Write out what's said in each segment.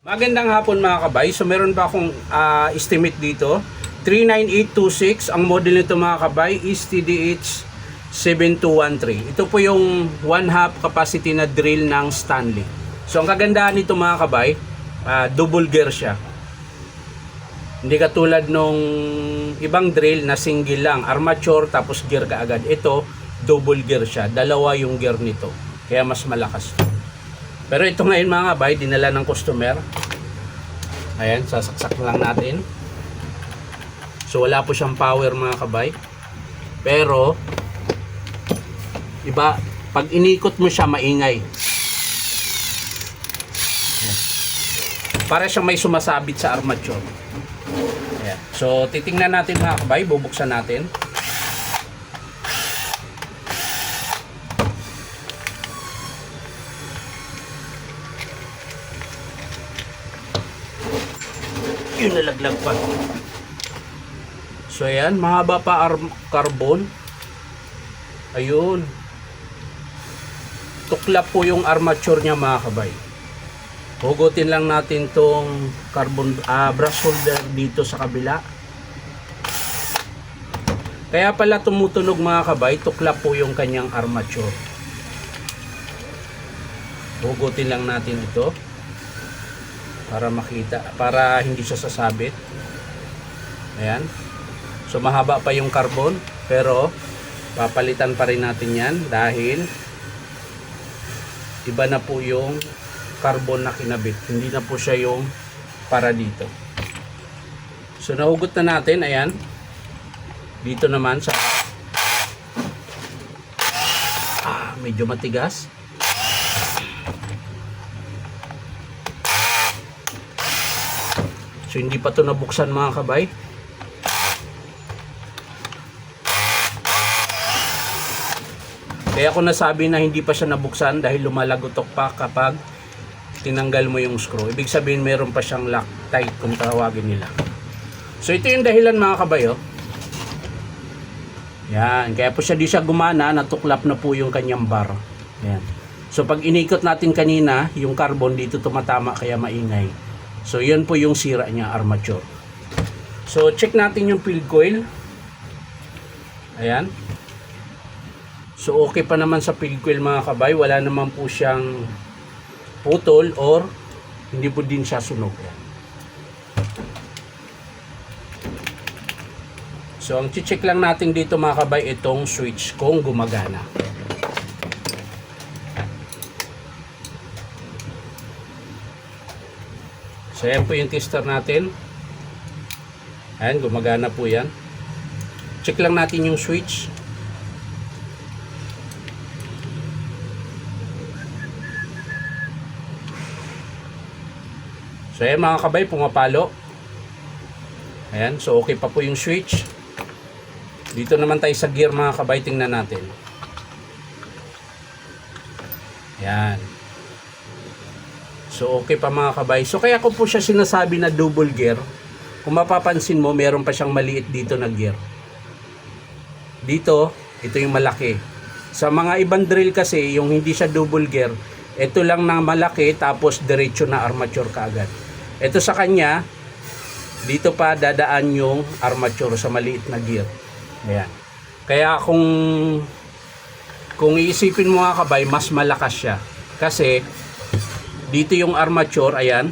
Magandang hapon mga kabay. So meron pa akong estimate dito. 39826. Ang model nito mga kabay is TDH 7213. Ito po yung 1/2 capacity na drill ng Stanley. So ang kagandahan nito mga kabay, double gear siya. Hindi katulad nung ibang drill na single lang, armature tapos gear kaagad. Ito double gear siya. Dalawa yung gear nito. Kaya mas malakas. Pero ito ngayon mga kabay, dinala ng customer. Ayan, sasaksak lang natin. So wala po siyang power mga kabay. Pero iba, pag inikot mo siya maingay. Ayan. Para siyang may sumasabit sa armature. Ayan. So titingnan natin mga kabay, bubuksan natin. Yun, nalaglag pa. So ayan, mahaba pa carbon. Ayun. Tuklap po yung armature niya mga kabay. Hugutin lang natin tong carbon brush holder dito sa kabila. Kaya pala tumutunog mga kabay, tuklap po yung kanyang armature. Hugutin lang natin ito para makita, para hindi siya sasabit. Ayan. So mahaba pa yung carbon, pero papalitan pa rin natin yan dahil iba na po yung carbon na kinabit. Hindi na po siya yung para dito. So nahugot na natin. Ayan. Dito naman sa medyo matigas. So hindi pa ito nabuksan mga kabay. Kaya ako nasabi na hindi pa siya nabuksan dahil lumalagotok pa kapag tinanggal mo yung screw. Ibig sabihin meron pa siyang Loctite kung tawagin nila. So ito yung dahilan mga kabay. Oh. Yan. Kaya po siya di siya gumana, natuklap na po yung kanyang bar. Yan. So pag inikot natin kanina, yung carbon dito tumatama kaya maingay. So yun po yung sira niya, armature. So check natin yung field coil. Ayan. So okay pa naman sa field coil mga kabay. Wala naman po siyang putol or hindi po din siya sunog. Ayan. So ang check lang natin dito mga kabay, itong switch kung gumagana. So yan po yung tester natin. Ayan, gumagana po yan. Check lang natin yung switch. So ayan mga kabay, pumapalo. Ayan, so okay pa po yung switch. Dito naman tayo sa gear mga kabay, tingnan natin. Ayan. So okay pa mga kabay. So kaya ko po siya sinasabi na double gear. Kung mapapansin mo, meron pa siyang maliit dito na gear. Dito, ito yung malaki. Sa mga ibang drill kasi, yung hindi siya double gear, ito lang na malaki tapos diretso na armature kaagad. Ito sa kanya, dito pa dadaan yung armature sa maliit na gear. Ayan. Kaya kung iisipin mo mga kabay, mas malakas siya. Kasi dito yung armature, ayan.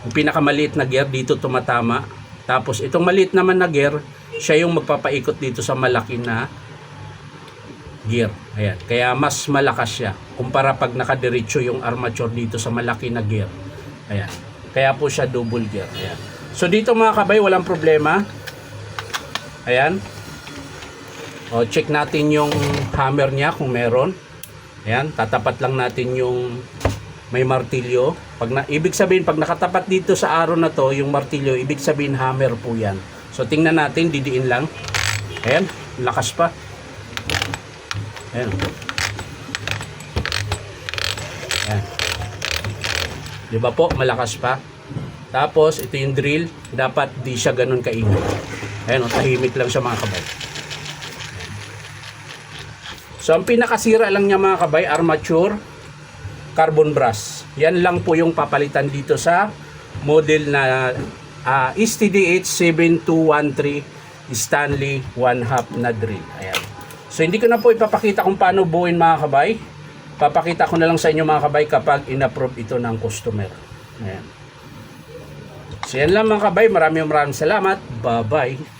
Yung pinakamaliit na gear, dito tumatama. Tapos itong maliit naman na gear, siya yung magpapaikot dito sa malaki na gear. Ayan. Kaya mas malakas siya. Kumpara pag nakadiretso yung armature dito sa malaki na gear. Ayan. Kaya po siya double gear. Ayan. So dito mga kabay, walang problema. Ayan. O, check natin yung hammer niya kung meron. Ayan, tatapat lang natin yung may martilyo. Ibig sabihin, pag nakatapat dito sa arrow na to, yung martilyo, ibig sabihin hammer po yan. So, tingnan natin, didiin lang. Ayan, lakas pa. Ayan. Ayan. Diba po, malakas pa. Tapos, ito yung drill. Dapat di siya ganun kaingay. Ayan, tahimik lang siya mga kabay. So ang pinakasira lang niya mga kabay, armature. carbon brass. Yan lang po yung papalitan dito sa model na STDH 7213 Stanley 1/2 na drill. Ayan. So hindi ko na po ipapakita kung paano buuin mga kabay. Papakita ko na lang sa inyo mga kabay kapag in-approve ito ng customer. Ayan. So yan lang mga kabay. Maraming salamat. Bye-bye.